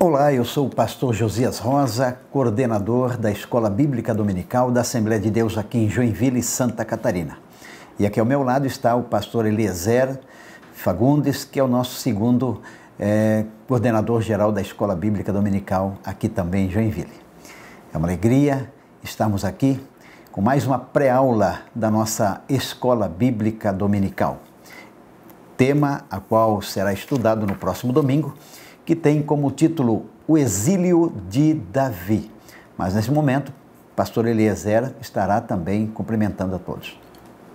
Olá, eu sou o pastor Josias Rosa, coordenador da Escola Bíblica Dominical da Assembleia de Deus aqui em Joinville, Santa Catarina. E aqui ao meu lado está o pastor Eliezer Fagundes, que é o nosso segundo coordenador geral da Escola Bíblica Dominical aqui também em Joinville. É uma alegria estarmos aqui com mais uma pré-aula da nossa Escola Bíblica Dominical. Tema a qual será estudado no próximo domingo, que tem como título O Exílio de Davi. Mas nesse momento, o pastor Eliezer estará também cumprimentando a todos.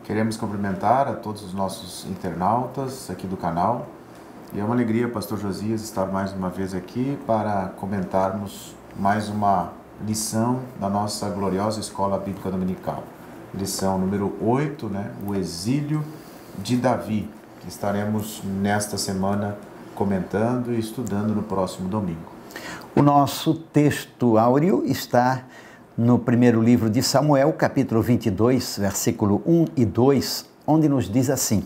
Queremos cumprimentar a todos os nossos internautas aqui do canal. E é uma alegria, pastor Josias, estar mais uma vez aqui para comentarmos mais uma lição da nossa gloriosa Escola Bíblica Dominical. Lição número 8, O Exílio de Davi, que estaremos nesta semana comentando e estudando no próximo domingo. O nosso texto áureo está no primeiro livro de Samuel, capítulo 22, versículo 1 e 2, onde nos diz assim: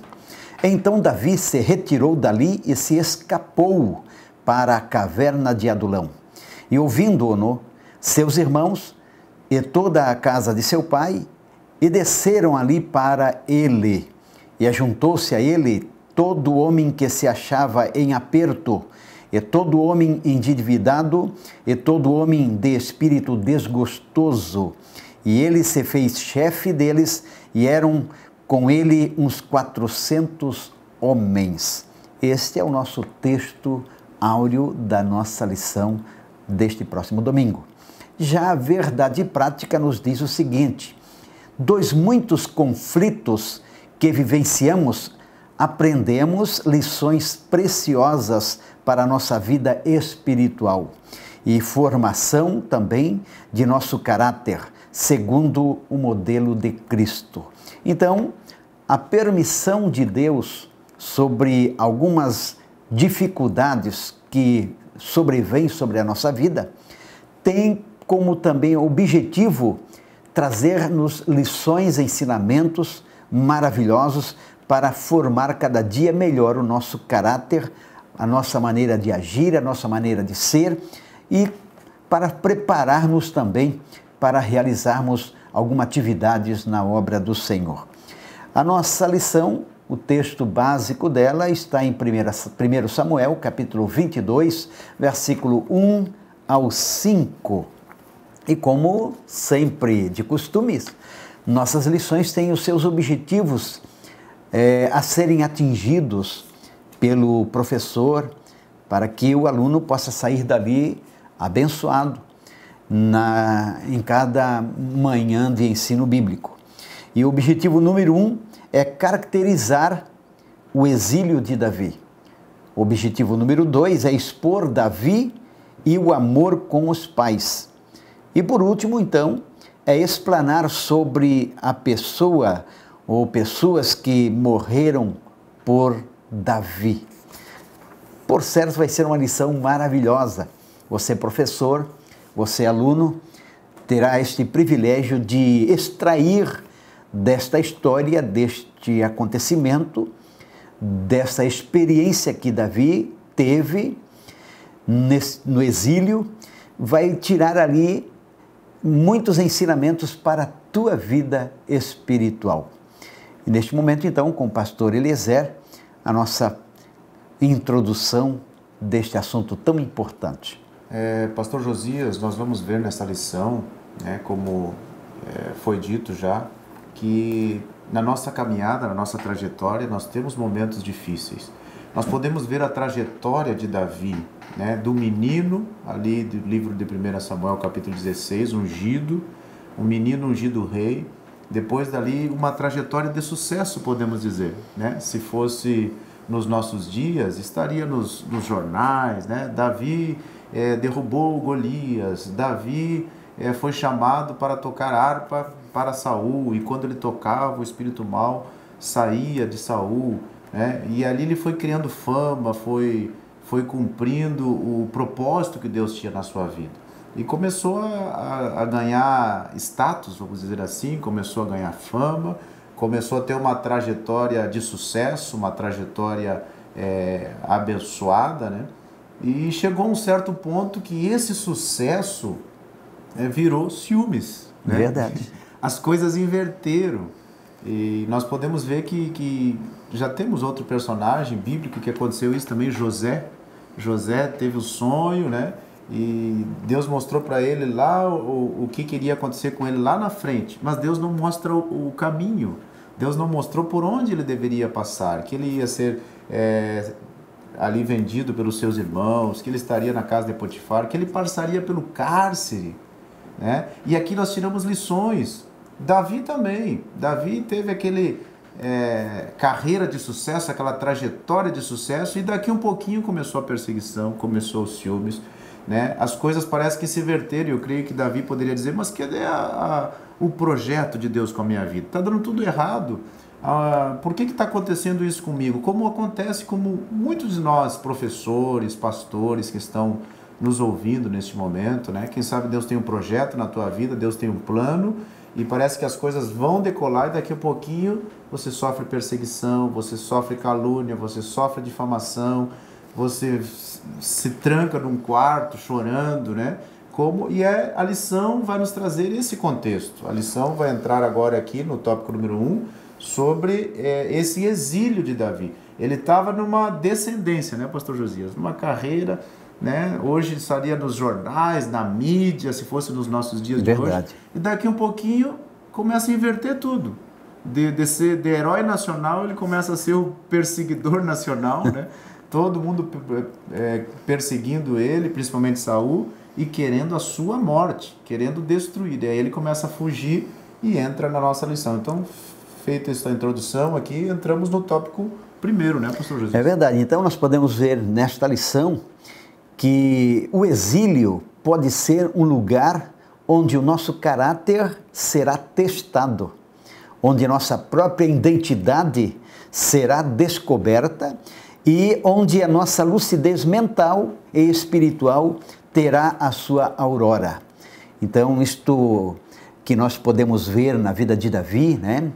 Então Davi se retirou dali e se escapou para a caverna de Adulão. E ouvindo-o, seus irmãos e toda a casa de seu pai, e desceram ali para ele. E ajuntou-se a ele todo homem que se achava em aperto, e todo homem endividado, e todo homem de espírito desgostoso. E ele se fez chefe deles, e eram com ele uns 400 homens. Este é o nosso texto áureo da nossa lição deste próximo domingo. Já a verdade prática nos diz o seguinte: dos muitos conflitos que vivenciamos, aprendemos lições preciosas para a nossa vida espiritual e formação também de nosso caráter, segundo o modelo de Cristo. Então, a permissão de Deus sobre algumas dificuldades que sobrevêm sobre a nossa vida tem como também objetivo trazer-nos lições, ensinamentos maravilhosos para formar cada dia melhor o nosso caráter, a nossa maneira de agir, a nossa maneira de ser e para preparar-nos também para realizarmos algumas atividades na obra do Senhor. A nossa lição, o texto básico dela está em 1 Samuel, capítulo 22, versículo 1 ao 5. E como sempre de costumes, nossas lições têm os seus objetivos a serem atingidos pelo professor, para que o aluno possa sair dali abençoado em cada manhã de ensino bíblico. E o objetivo número 1 é caracterizar o exílio de Davi. O objetivo número 2 é expor Davi e o amor com os pais. E por último, então, é explanar sobre a pessoa ou pessoas que morreram por Davi. Por certo, vai ser uma lição maravilhosa. Você, professor, você, aluno, terá este privilégio de extrair desta história, deste acontecimento, dessa experiência que Davi teve no exílio, vai tirar ali muitos ensinamentos para a tua vida espiritual. E neste momento, então, com o pastor Eliezer, a nossa introdução deste assunto tão importante. Pastor Josias, nós vamos ver nessa lição, como foi dito já, que na nossa caminhada, na nossa trajetória, nós temos momentos difíceis. Nós podemos ver a trajetória de Davi, do menino, ali do livro de 1 Samuel, capítulo 16, ungido, um menino ungido rei. Depois dali, uma trajetória de sucesso, podemos dizer, Se fosse nos nossos dias, estaria nos jornais, Davi derrubou Golias, Davi foi chamado para tocar harpa para Saul, e quando ele tocava, o espírito mau saía de Saul, e ali ele foi criando fama, foi cumprindo o propósito que Deus tinha na sua vida. E começou a ganhar status, vamos dizer assim, começou a ganhar fama, começou a ter uma trajetória de sucesso, uma trajetória abençoada, E chegou a um certo ponto que esse sucesso virou ciúmes. Né? Verdade. As coisas inverteram. E nós podemos ver que já temos outro personagem bíblico que aconteceu isso também, José. José teve o sonho, né? E Deus mostrou para ele lá o que iria acontecer com ele lá na frente. Mas Deus não mostra o caminho. Deus não mostrou por onde ele deveria passar. Que ele ia ser ali vendido pelos seus irmãos, que ele estaria na casa de Potifar, que ele passaria pelo cárcere, né? E aqui nós tiramos lições. Davi também. Davi teve aquele carreira de sucesso, aquela trajetória de sucesso, e daqui um pouquinho começou a perseguição, começou os ciúmes, né? As coisas parecem que se inverteram. Eu creio que Davi poderia dizer, mas cadê o projeto de Deus com a minha vida? Está dando tudo errado. Por que está acontecendo isso comigo? Como acontece com muitos de nós, professores, pastores que estão nos ouvindo neste momento, né? Quem sabe Deus tem um projeto na tua vida, Deus tem um plano, e parece que as coisas vão decolar e daqui a pouquinho você sofre perseguição, você sofre calúnia, você sofre difamação, você se tranca num quarto chorando, né? E a lição vai nos trazer esse contexto. A lição vai entrar agora aqui no tópico número 1, sobre esse exílio de Davi. Ele estava numa descendência, né, pastor Josias? Numa carreira, né? Hoje estaria nos jornais, na mídia, se fosse nos nossos dias de hoje. E daqui um pouquinho começa a inverter tudo. De herói nacional, ele começa a ser o perseguidor nacional, né? Todo mundo perseguindo ele, principalmente Saul, e querendo a sua morte, querendo destruir. E aí ele começa a fugir e entra na nossa lição. Então, feita essa introdução aqui, entramos no tópico primeiro, né, pastor José? É verdade. Então, nós podemos ver nesta lição que o exílio pode ser um lugar onde o nosso caráter será testado, onde nossa própria identidade será descoberta e onde a nossa lucidez mental e espiritual terá a sua aurora. Então, isto que nós podemos ver na vida de Davi, né?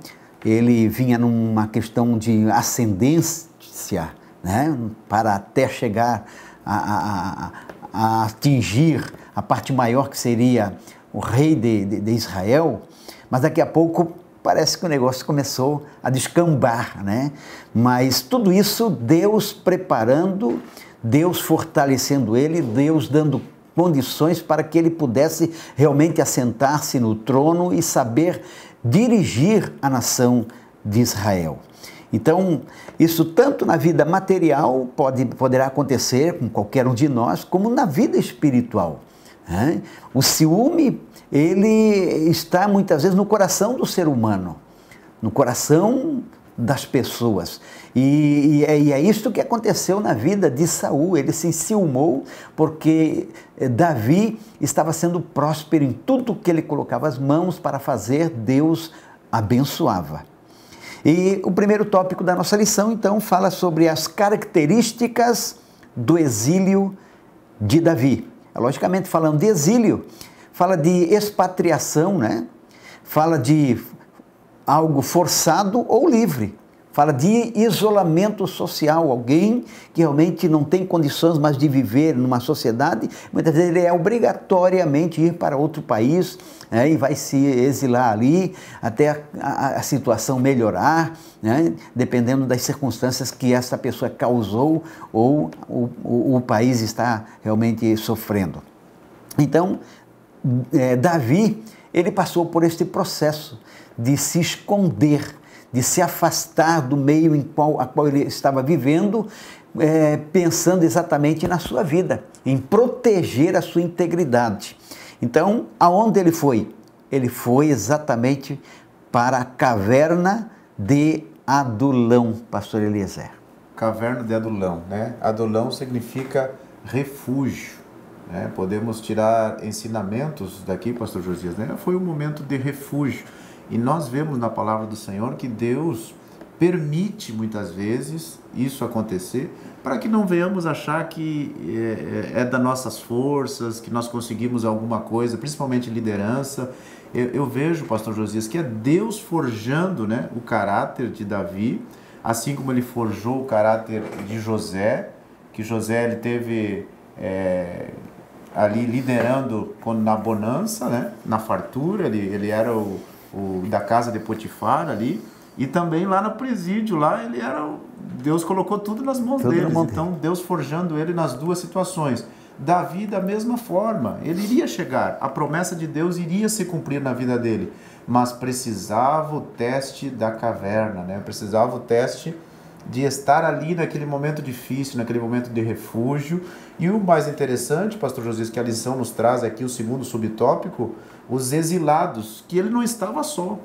Ele vinha numa questão de ascendência, né? Para até chegar a atingir a parte maior que seria o rei de Israel, mas daqui a pouco parece que o negócio começou a descambar, né? Mas tudo isso Deus preparando, Deus fortalecendo ele, Deus dando condições para que ele pudesse realmente assentar-se no trono e saber dirigir a nação de Israel. Então, isso tanto na vida material poderá acontecer com qualquer um de nós, como na vida espiritual, né? O ciúme, ele está muitas vezes no coração do ser humano, no coração das pessoas. E é isso que aconteceu na vida de Saul. Ele se enciumou porque Davi estava sendo próspero em tudo que ele colocava as mãos para fazer, Deus abençoava. E o primeiro tópico da nossa lição, então, fala sobre as características do exílio de Davi. Logicamente, falando de exílio, fala de expatriação, né? Fala de algo forçado ou livre. Fala de isolamento social, alguém que realmente não tem condições mais de viver numa sociedade, muitas vezes ele é obrigatoriamente ir para outro país, né, e vai se exilar ali até a situação melhorar, né, dependendo das circunstâncias que essa pessoa causou ou o país está realmente sofrendo. Então, Davi, ele passou por este processo de se esconder, de se afastar do meio a qual ele estava vivendo, pensando exatamente na sua vida, em proteger a sua integridade. Então, aonde ele foi? Ele foi exatamente para a caverna de Adulão, pastor Eliezer. Caverna de Adulão, né? Adulão significa refúgio, né? Podemos tirar ensinamentos daqui, pastor Josias, né? Foi um momento de refúgio. E nós vemos na palavra do Senhor que Deus permite muitas vezes isso acontecer para que não venhamos achar que é das nossas forças, que nós conseguimos alguma coisa, principalmente liderança. Eu vejo, pastor Josias, que é Deus forjando, né, o caráter de Davi, assim como ele forjou o caráter de José, que José ele teve ali liderando na bonança, né? Na fartura, ele era o da casa de Potifar ali, e também lá no presídio, lá ele era, Deus colocou tudo nas mãos deles, então Deus forjando ele nas duas situações. Davi da mesma forma, ele iria chegar, a promessa de Deus iria se cumprir na vida dele, mas precisava o teste da caverna, né? Precisava o teste de estar ali naquele momento difícil, naquele momento de refúgio. E o mais interessante, pastor Josias, que a lição nos traz aqui, o segundo subtópico, os exilados, que ele não estava só.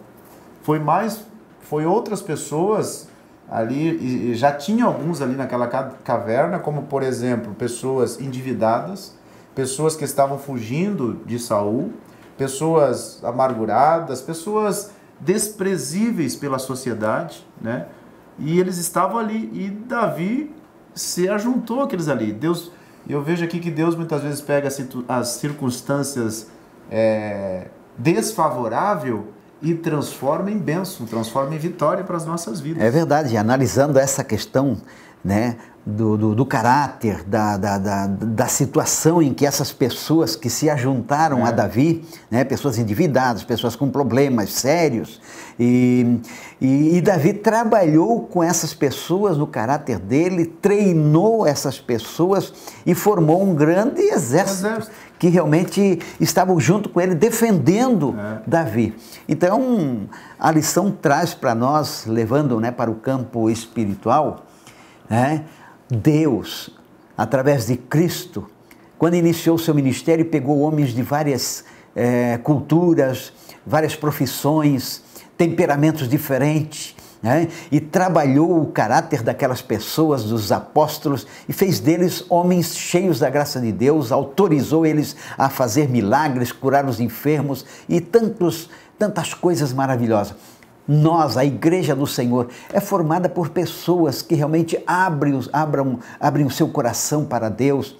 Foi outras pessoas ali, e já tinha alguns ali naquela caverna, como por exemplo, pessoas endividadas, pessoas que estavam fugindo de Saul, pessoas amarguradas, pessoas desprezíveis pela sociedade, né? E eles estavam ali, e Davi se ajuntou àqueles ali. Deus, eu vejo aqui que Deus muitas vezes pega as circunstâncias desfavoráveis e transforma em bênção, transforma em vitória para as nossas vidas. É verdade, analisando essa questão, né, do caráter, da situação em que essas pessoas que se ajuntaram a Davi, né, pessoas endividadas, pessoas com problemas sérios, e Davi trabalhou com essas pessoas no caráter dele, treinou essas pessoas e formou um grande exército que realmente estavam junto com ele, defendendo Davi. Então, a lição traz para nós, levando, né, para o campo espiritual, né, Deus, através de Cristo, quando iniciou seu ministério, pegou homens de várias culturas, várias profissões, temperamentos diferentes, né? E trabalhou o caráter daquelas pessoas, dos apóstolos, e fez deles homens cheios da graça de Deus, autorizou eles a fazer milagres, curar os enfermos e tantas coisas maravilhosas. Nós, a Igreja do Senhor, é formada por pessoas que realmente abrem o seu coração para Deus.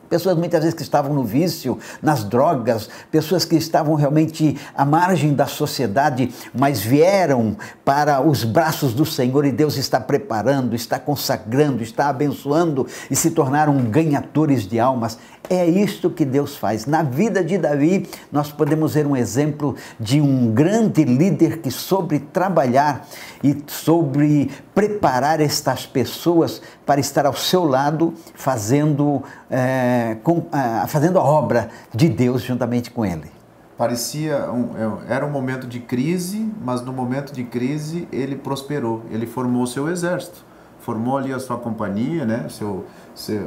Pessoas muitas vezes que estavam no vício, nas drogas, pessoas que estavam realmente à margem da sociedade, mas vieram para os braços do Senhor e Deus está preparando, está consagrando, está abençoando e se tornaram ganhadores de almas. É isto que Deus faz. Na vida de Davi, nós podemos ver um exemplo de um grande líder que soube trabalhar e soube preparar estas pessoas para estar ao seu lado, fazendo a obra de Deus juntamente com ele. Era um momento de crise, mas no momento de crise ele prosperou, ele formou o seu exército, formou ali a sua companhia, né?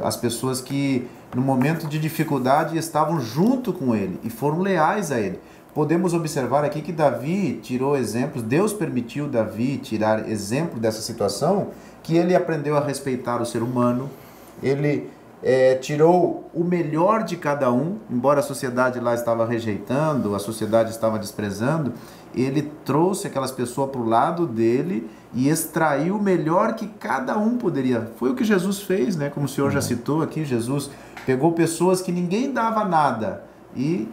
As pessoas que no momento de dificuldade estavam junto com ele e foram leais a ele. Podemos observar aqui que Davi tirou exemplos, Deus permitiu Davi tirar exemplo dessa situação, que ele aprendeu a respeitar o ser humano, ele tirou o melhor de cada um, embora a sociedade lá estava rejeitando, a sociedade estava desprezando, ele trouxe aquelas pessoas para o lado dele e extraiu o melhor que cada um poderia. Foi o que Jesus fez, né? Como o senhor já citou aqui, Jesus pegou pessoas que ninguém dava nada e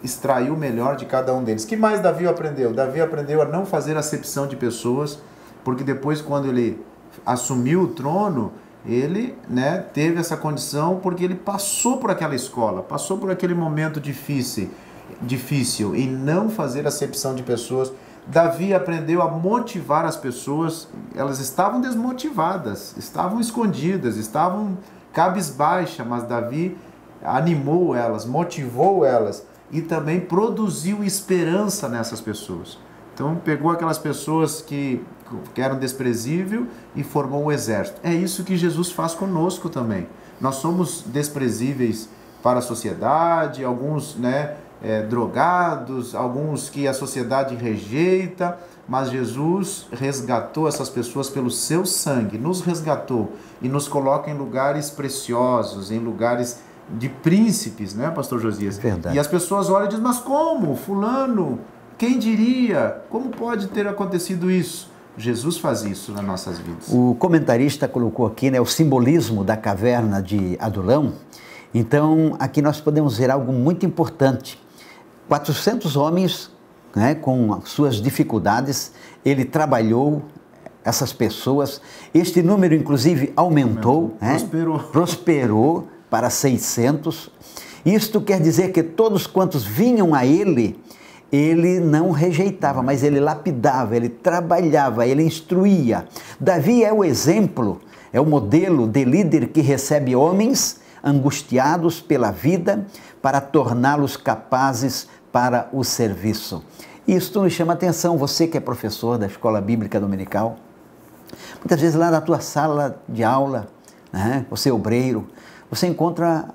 extraiu o melhor de cada um deles. O que mais Davi aprendeu? Davi aprendeu a não fazer acepção de pessoas, porque depois, quando ele assumiu o trono, ele, né, teve essa condição porque ele passou por aquela escola, passou por aquele momento difícil em não fazer acepção de pessoas. Davi aprendeu a motivar as pessoas, elas estavam desmotivadas, estavam escondidas, estavam cabisbaixa, mas Davi animou elas, motivou elas e também produziu esperança nessas pessoas. Então pegou aquelas pessoas que eram desprezíveis e formou um exército. É isso que Jesus faz conosco também. Nós somos desprezíveis para a sociedade, alguns, né, drogados, alguns que a sociedade rejeita, mas Jesus resgatou essas pessoas pelo seu sangue, nos resgatou e nos coloca em lugares preciosos, em lugares de príncipes, né, pastor Josias? Verdade. E as pessoas olham e dizem, mas como? Fulano, quem diria? Como pode ter acontecido isso? Jesus faz isso nas nossas vidas. O comentarista colocou aqui, né, o simbolismo da caverna de Adulão. Então, aqui nós podemos ver algo muito importante. 400 homens, né, com suas dificuldades, ele trabalhou essas pessoas. Este número, inclusive, aumentou, né? Prosperou para 600. Isto quer dizer que todos quantos vinham a ele, ele não rejeitava, mas ele lapidava, ele trabalhava, ele instruía. Davi é o exemplo, é o modelo de líder que recebe homens angustiados pela vida para torná-los capazes para o serviço. Isto nos chama a atenção, você que é professor da Escola Bíblica Dominical, muitas vezes lá na tua sala de aula, né, você é obreiro, você encontra,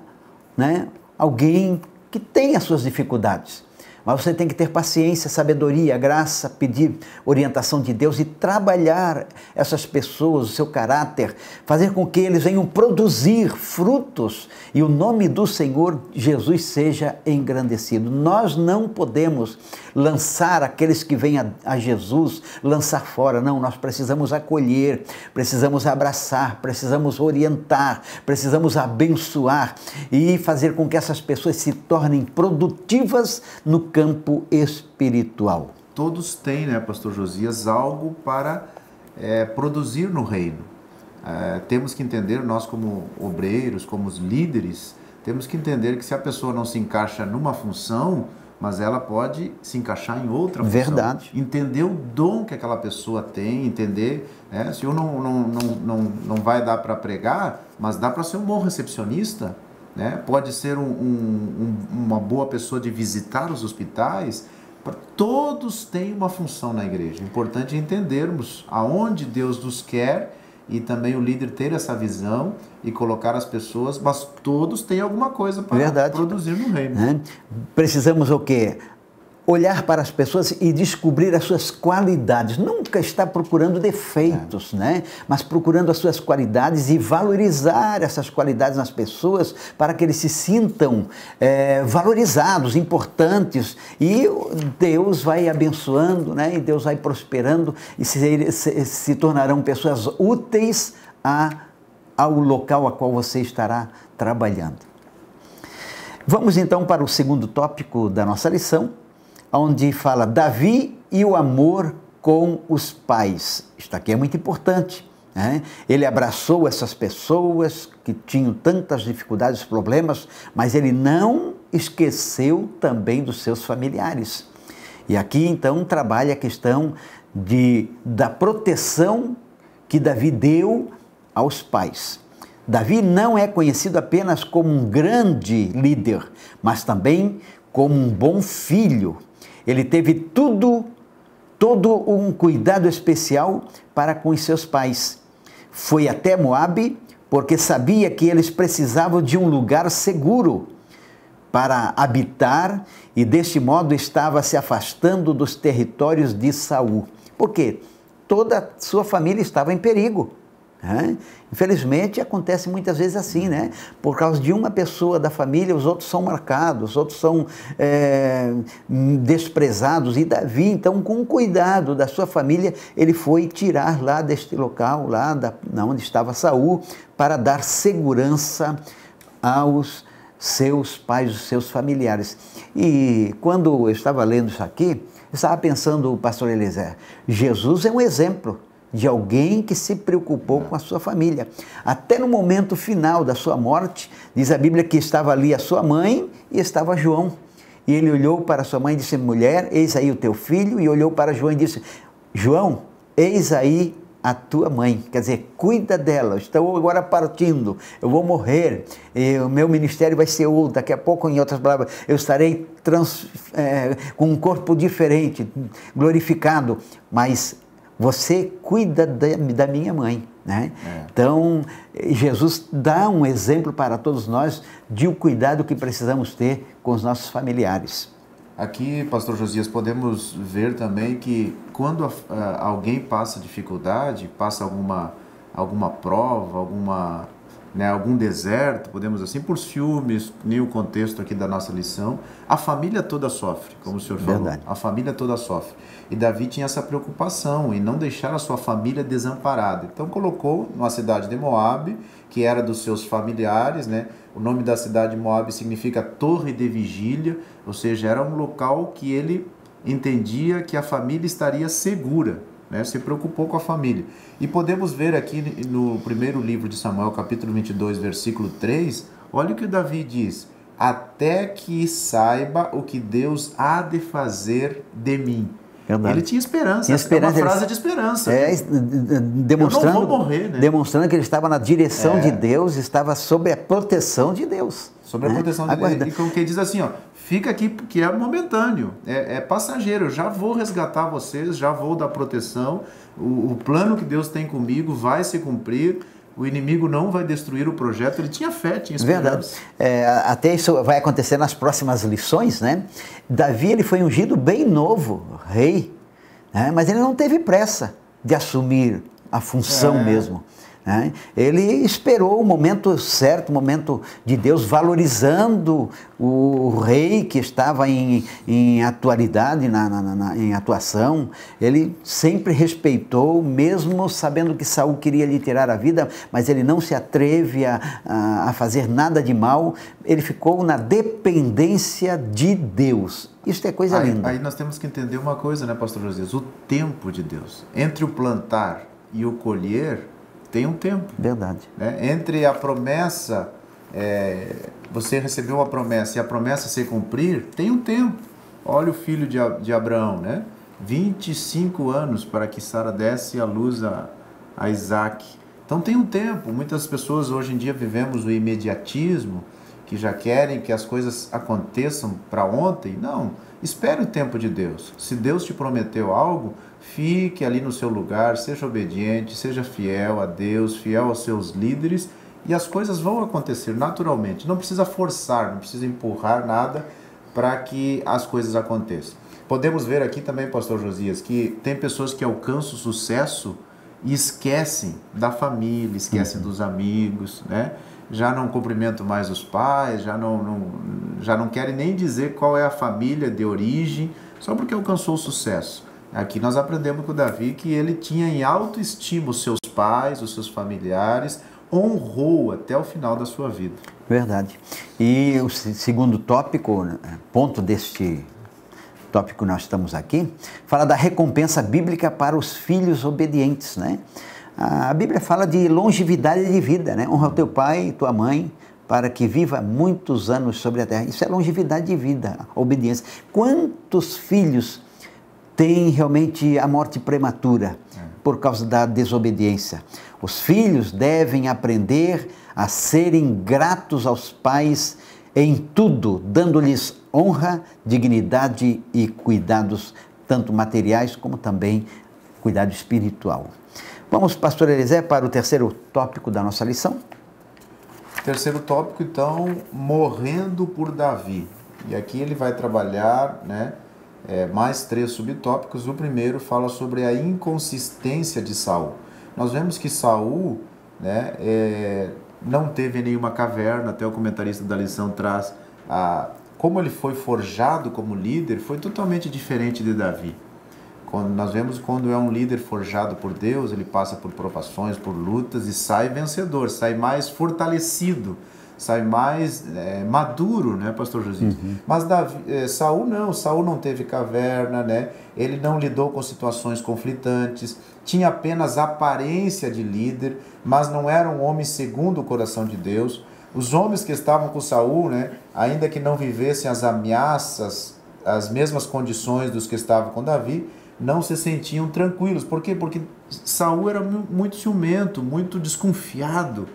né, alguém que tem as suas dificuldades. Mas você tem que ter paciência, sabedoria, graça, pedir orientação de Deus e trabalhar essas pessoas, o seu caráter, fazer com que eles venham produzir frutos e o nome do Senhor Jesus seja engrandecido. Nós não podemos lançar aqueles que vêm a Jesus, lançar fora. Não, nós precisamos acolher, precisamos abraçar, precisamos orientar, precisamos abençoar e fazer com que essas pessoas se tornem produtivas no campo espiritual. Todos têm, né, pastor Josias, algo para produzir no reino. Temos que entender, nós como obreiros, como os líderes, temos que entender que se a pessoa não se encaixa numa função, mas ela pode se encaixar em outra função. Verdade. Entender o dom que aquela pessoa tem, entender, né, se eu não vai dar para pregar, mas dá para ser um bom recepcionista, né? Pode ser uma boa pessoa de visitar os hospitais. Todos têm uma função na igreja. O importante é entendermos aonde Deus nos quer e também o líder ter essa visão e colocar as pessoas, mas todos têm alguma coisa para produzir no reino. Né? Precisamos o quê? Olhar para as pessoas e descobrir as suas qualidades. Nunca está procurando defeitos, né? Mas procurando as suas qualidades e valorizar essas qualidades nas pessoas para que eles se sintam valorizados, importantes. E Deus vai abençoando, né? E Deus vai prosperando e se tornarão pessoas úteis ao local a qual você estará trabalhando. Vamos então para o segundo tópico da nossa lição, onde fala Davi e o amor com os pais. Isto aqui é muito importante, né? Ele abraçou essas pessoas que tinham tantas dificuldades, problemas, mas ele não esqueceu também dos seus familiares. E aqui então trabalha a questão da proteção que Davi deu aos pais. Davi não é conhecido apenas como um grande líder, mas também como um bom filho. Ele teve todo um cuidado especial para com os seus pais. Foi até Moabe porque sabia que eles precisavam de um lugar seguro para habitar e deste modo estava se afastando dos territórios de Saul. Por quê? Toda a sua família estava em perigo. Infelizmente acontece muitas vezes assim, né? Por causa de uma pessoa da família, os outros são marcados, os outros são desprezados. E Davi, então, com cuidado da sua família, ele foi tirar lá deste local, lá onde estava Saul, para dar segurança aos seus pais, os seus familiares. E quando eu estava lendo isso aqui, eu estava pensando, pastor Eliezer, Jesus é um exemplo de alguém que se preocupou com a sua família. Até no momento final da sua morte, diz a Bíblia que estava ali a sua mãe e estava João. E ele olhou para sua mãe e disse, mulher, eis aí o teu filho, e olhou para João e disse, João, eis aí a tua mãe, quer dizer, cuida dela, estou agora partindo, eu vou morrer, o meu ministério vai ser outro, daqui a pouco, em outras palavras, eu estarei com um corpo diferente, glorificado, mas você cuida da minha mãe, né? Então, Jesus dá um exemplo para todos nós de o cuidado que precisamos ter com os nossos familiares. Aqui, pastor Josias, podemos ver também que quando alguém passa dificuldade, passa alguma prova, algum deserto, podemos assim, por ciúmes, nem o contexto aqui da nossa lição, a família toda sofre, como o senhor falou. Verdade. A família toda sofre. E Davi tinha essa preocupação em não deixar a sua família desamparada. Então colocou numa cidade de Moabe, que era dos seus familiares, né? O nome da cidade de Moabe significa torre de vigília, ou seja, era um local que ele entendia que a família estaria segura, né? Se preocupou com a família. E podemos ver aqui no primeiro livro de Samuel, capítulo 22, versículo 3, olha o que o Davi diz: até que saiba o que Deus há de fazer de mim. Verdade. Ele tinha esperança. É uma frase de esperança. Demonstrando, eu não vou morrer, né? Demonstrando que ele estava na direção de Deus, estava sob a proteção de Deus. Sobre a proteção de Deus. E como quem diz assim, ó, fica aqui porque é momentâneo, é passageiro. Eu já vou resgatar vocês, já vou dar proteção. O plano que Deus tem comigo vai se cumprir. O inimigo não vai destruir o projeto. Ele tinha fé, tinha esperança. Verdade. Até isso vai acontecer nas próximas lições, né? Davi, ele foi ungido bem novo, rei, né? Mas ele não teve pressa de assumir a função mesmo. Né? Ele esperou o momento certo, o momento de Deus, valorizando o rei que estava em atualidade, em atuação. Ele sempre respeitou, mesmo sabendo que Saul queria lhe tirar a vida, mas ele não se atreve a fazer nada de mal. Ele ficou na dependência de Deus. Isso é coisa linda. Aí nós temos que entender uma coisa, né, pastor Josias? O tempo de Deus. Entre o plantar e o colher, tem um tempo. Verdade. Né? Entre a promessa, você recebeu a promessa e a promessa se cumprir, tem um tempo. Olha o filho de Abraão, né? 25 anos para que Sara desse à luz a Isaac. Então tem um tempo. Muitas pessoas hoje em dia vivemos o imediatismo, que já querem que as coisas aconteçam para ontem. Não, espere o tempo de Deus. Se Deus te prometeu algo, fique ali no seu lugar, seja obediente, seja fiel a Deus, fiel aos seus líderes, e as coisas vão acontecer naturalmente. Não precisa forçar, não precisa empurrar nada para que as coisas aconteçam. Podemos ver aqui também, pastor Josias, que tem pessoas que alcançam sucesso e esquecem da família, esquecem dos amigos, né? Já não cumprimentam mais os pais, já não querem nem dizer qual é a família de origem, só porque alcançou o sucesso. Aqui nós aprendemos com o Davi que ele tinha em autoestima os seus pais, os seus familiares, honrou até o final da sua vida. Verdade. E o segundo tópico, ponto deste tópico que nós estamos aqui, fala da recompensa bíblica para os filhos obedientes, né? A Bíblia fala de longevidade de vida, né? Honra o teu pai e tua mãe para que viva muitos anos sobre a terra. Isso é longevidade de vida, a obediência. Quantos filhos têm realmente a morte prematura por causa da desobediência? Os filhos devem aprender a serem gratos aos pais em tudo, dando-lhes honra, dignidade e cuidados, tanto materiais como também cuidado espiritual. Vamos, pastor Elisé, para o terceiro tópico da nossa lição. Terceiro tópico, então, morrendo por Davi. E aqui ele vai trabalhar, né, mais 3 subtópicos. O primeiro fala sobre a inconsistência de Saul. Nós vemos que Saul, né, não teve nenhuma caverna, até o comentarista da lição traz, como ele foi forjado como líder, foi totalmente diferente de Davi. Nós vemos quando é um líder forjado por Deus, ele passa por provações, por lutas e sai vencedor, sai mais fortalecido, sai mais maduro, né, pastor Josias? Mas Saul não teve caverna, né? Ele não lidou com situações conflitantes, tinha apenas aparência de líder, mas não era um homem segundo o coração de Deus. Os homens que estavam com Saul, né, ainda que não vivessem as ameaças, as mesmas condições dos que estavam com Davi, não se sentiam tranquilos. Por quê? Porque Saul era muito ciumento, muito desconfiado.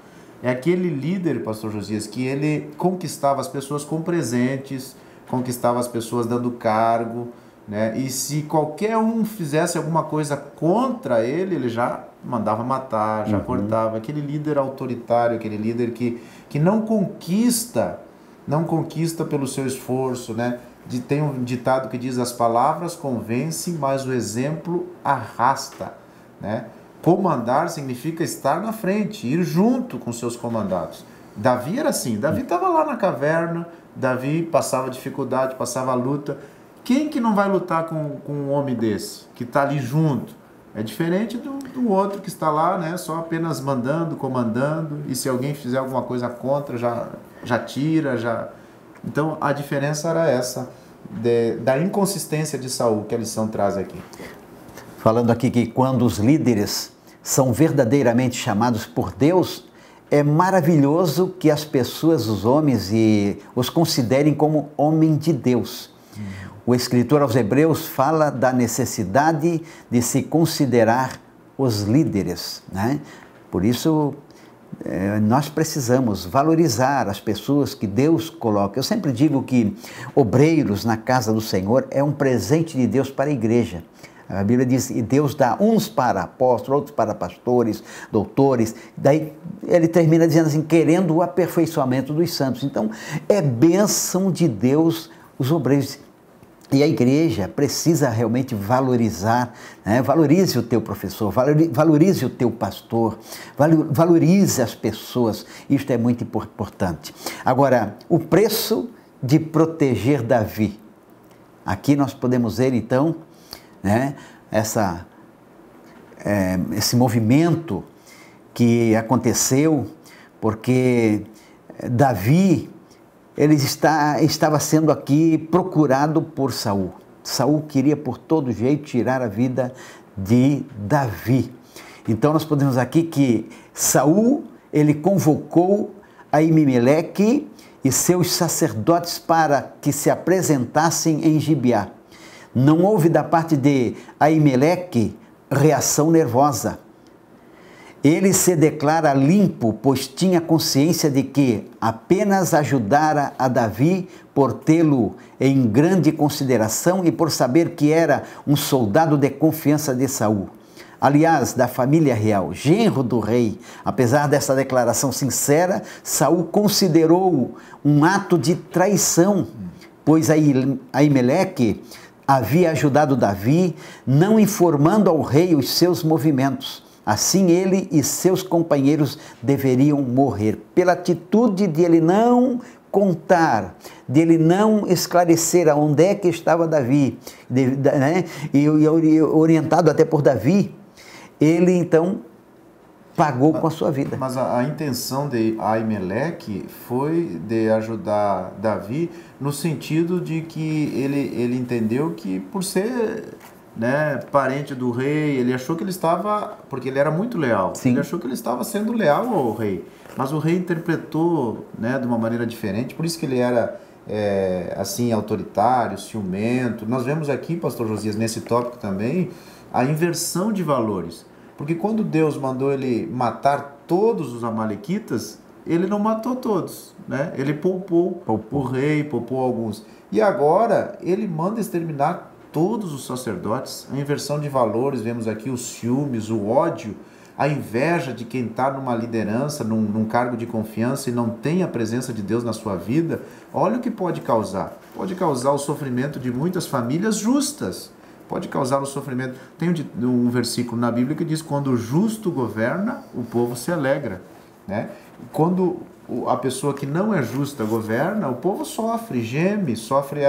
É aquele líder, pastor Josias, que ele conquistava as pessoas com presentes, conquistava as pessoas dando cargo, né? E se qualquer um fizesse alguma coisa contra ele, ele já mandava matar, já cortava. Aquele líder autoritário, aquele líder que não conquista pelo seu esforço, né? Tem um ditado que diz: as palavras convencem, mas o exemplo arrasta, né? Comandar significa estar na frente, ir junto com seus comandados. Davi era assim, Davi estava lá na caverna, Davi passava dificuldade, passava luta. Quem que não vai lutar com um homem desse, que está ali junto? É diferente do outro que está lá, né, só apenas mandando, comandando, e se alguém fizer alguma coisa contra, já tira, já... Então, a diferença era essa, da inconsistência de Saul, que a lição traz aqui. falando aqui que quando os líderes são verdadeiramente chamados por Deus, é maravilhoso que as pessoas, os homens, os considerem como homem de Deus. O escritor aos Hebreus fala da necessidade de se considerar os líderes, né? Por isso, nós precisamos valorizar as pessoas que Deus coloca. Eu sempre digo que obreiros na casa do Senhor é um presente de Deus para a igreja. A Bíblia diz que Deus dá uns para apóstolos, outros para pastores, doutores. Daí ele termina dizendo assim, querendo o aperfeiçoamento dos santos. Então, é bênção de Deus os obreiros. E a igreja precisa realmente valorizar, né? Valorize o teu professor, valorize o teu pastor, valorize as pessoas. Isto é muito importante. Agora, o preço de proteger Davi. Aqui nós podemos ver, então, né, esse movimento que aconteceu, porque Davi, ele estava sendo aqui procurado por Saul. Saul queria por todo jeito tirar a vida de Davi. Então nós podemos aqui que Saul, ele convocou Aimeleque e seus sacerdotes para que se apresentassem em Gibeá. Não houve da parte de Aimeleque reação nervosa. Ele se declara limpo, pois tinha consciência de que apenas ajudara a Davi por tê-lo em grande consideração e por saber que era um soldado de confiança de Saul. Aliás, da família real, genro do rei. Apesar dessa declaração sincera, Saul considerou um ato de traição, pois Aimeleque havia ajudado Davi, não informando ao rei os seus movimentos. Assim ele e seus companheiros deveriam morrer. Pela atitude de ele não contar, de ele não esclarecer aonde é que estava Davi, né? e orientado até por Davi, ele então pagou com a sua vida. Mas a intenção de Aimeleque foi de ajudar Davi no sentido de que ele entendeu que por ser, né, parente do rei, ele achou que ele estava, porque ele era muito leal, Sim. Ele achou que ele estava sendo leal ao rei, mas o rei interpretou, né, de uma maneira diferente, por isso que ele era assim, autoritário, ciumento. Nós vemos aqui, pastor Josias, nesse tópico também, a inversão de valores, porque quando Deus mandou ele matar todos os amalequitas, ele não matou todos, né? Ele poupou o rei, poupou alguns, e agora ele manda exterminar todos os sacerdotes. A inversão de valores, vemos aqui os ciúmes, o ódio, a inveja de quem está numa liderança, num cargo de confiança e não tem a presença de Deus na sua vida. Olha o que pode causar. Pode causar o sofrimento de muitas famílias justas. Pode causar o sofrimento. Tem um versículo na Bíblia que diz, quando o justo governa, o povo se alegra, né? Quando a pessoa que não é justa governa, o povo sofre, geme, sofre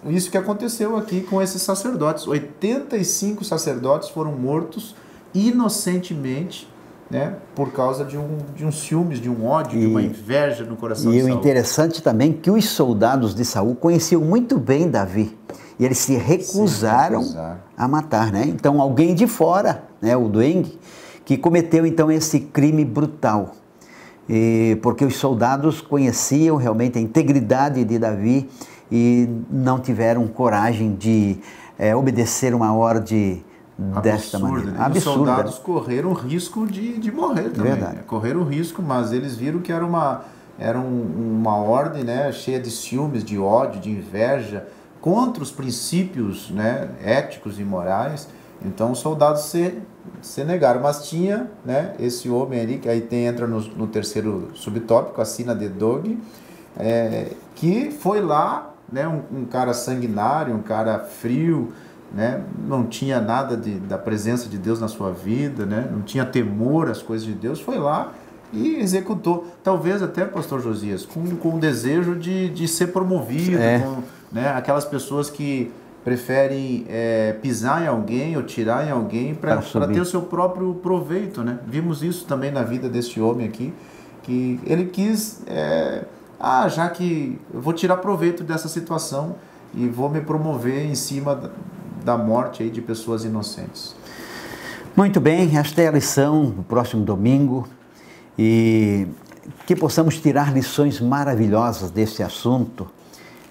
isso que aconteceu aqui com esses sacerdotes. 85 sacerdotes foram mortos inocentemente, né, por causa de um ciúmes, de um ódio, de uma inveja no coração de Saul. E o interessante também é que os soldados de Saul conheciam muito bem Davi e eles se recusaram a matar, né? Então alguém de fora, né, o Doeg, que cometeu então esse crime brutal. Porque os soldados conheciam realmente a integridade de Davi e não tiveram coragem de obedecer uma ordem desta maneira. Né? Absurda. Os soldados correram o risco de morrer também. Verdade. Né? Correram o risco, mas eles viram que era uma ordem, né, cheia de ciúmes, de ódio, de inveja, contra os princípios, né, éticos e morais. Então os soldados se negaram, mas tinha, né, esse homem ali, que aí entra no terceiro subtópico, a sina de Doeg, que foi lá, né, um cara sanguinário, um cara frio, né, não tinha nada da presença de Deus na sua vida, né, não tinha temor às coisas de Deus, foi lá e executou, talvez até, pastor Josias, com o desejo de ser promovido, né, aquelas pessoas que preferem pisar em alguém ou tirar em alguém para ter o seu próprio proveito, né? Vimos isso também na vida deste homem aqui, que ele quis, já que eu vou tirar proveito dessa situação e vou me promover em cima da morte aí de pessoas inocentes. Muito bem, esta é a lição do próximo domingo e que possamos tirar lições maravilhosas desse assunto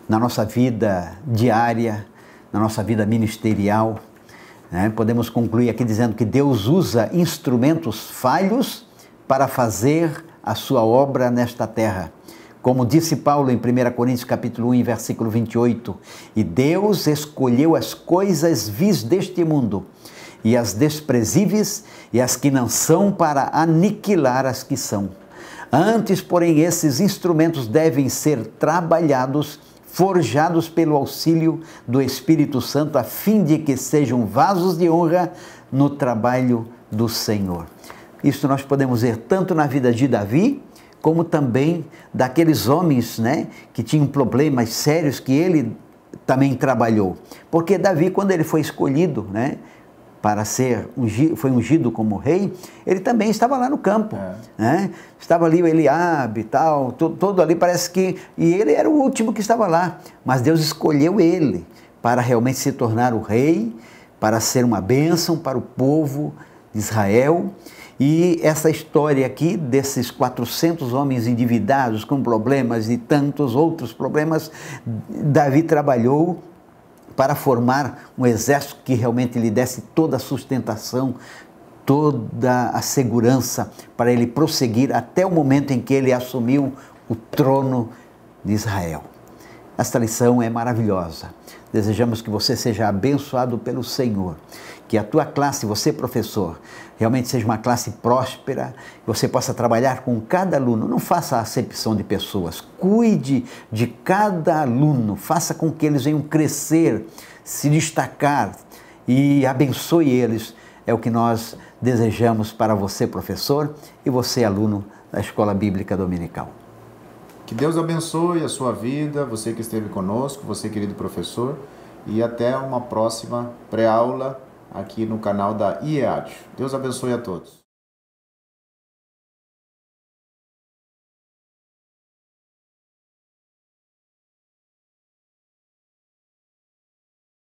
na nossa vida diária, na nossa vida ministerial. Podemos concluir aqui dizendo que Deus usa instrumentos falhos para fazer a sua obra nesta terra. Como disse Paulo em 1 Coríntios capítulo 1, versículo 28, e Deus escolheu as coisas vis deste mundo, e as desprezíveis e as que não são, para aniquilar as que são. Antes, porém, esses instrumentos devem ser trabalhados, forjados pelo auxílio do Espírito Santo, a fim de que sejam vasos de honra no trabalho do Senhor. Isso nós podemos ver tanto na vida de Davi, como também daqueles homens, que tinham problemas sérios que ele também trabalhou. Porque Davi, quando ele foi escolhido, para foi ungido como rei, ele também estava lá no campo, estava ali o Eliabe e tal, todo ali parece que, e ele era o último que estava lá, mas Deus escolheu ele para realmente se tornar o rei, para ser uma bênção para o povo de Israel. E essa história aqui desses 400 homens endividados com problemas e tantos outros problemas, Davi trabalhou para formar um exército que realmente lhe desse toda a sustentação, toda a segurança para ele prosseguir até o momento em que ele assumiu o trono de Israel. Esta lição é maravilhosa. Desejamos que você seja abençoado pelo Senhor, que a tua classe, você professor, realmente seja uma classe próspera, que você possa trabalhar com cada aluno. Não faça acepção de pessoas, cuide de cada aluno, faça com que eles venham crescer, se destacar e abençoe eles. É o que nós desejamos para você, professor, e você, aluno da Escola Bíblica Dominical. Que Deus abençoe a sua vida, você que esteve conosco, você querido professor, e até uma próxima pré-aula aqui no canal da IEAD. Deus abençoe a todos.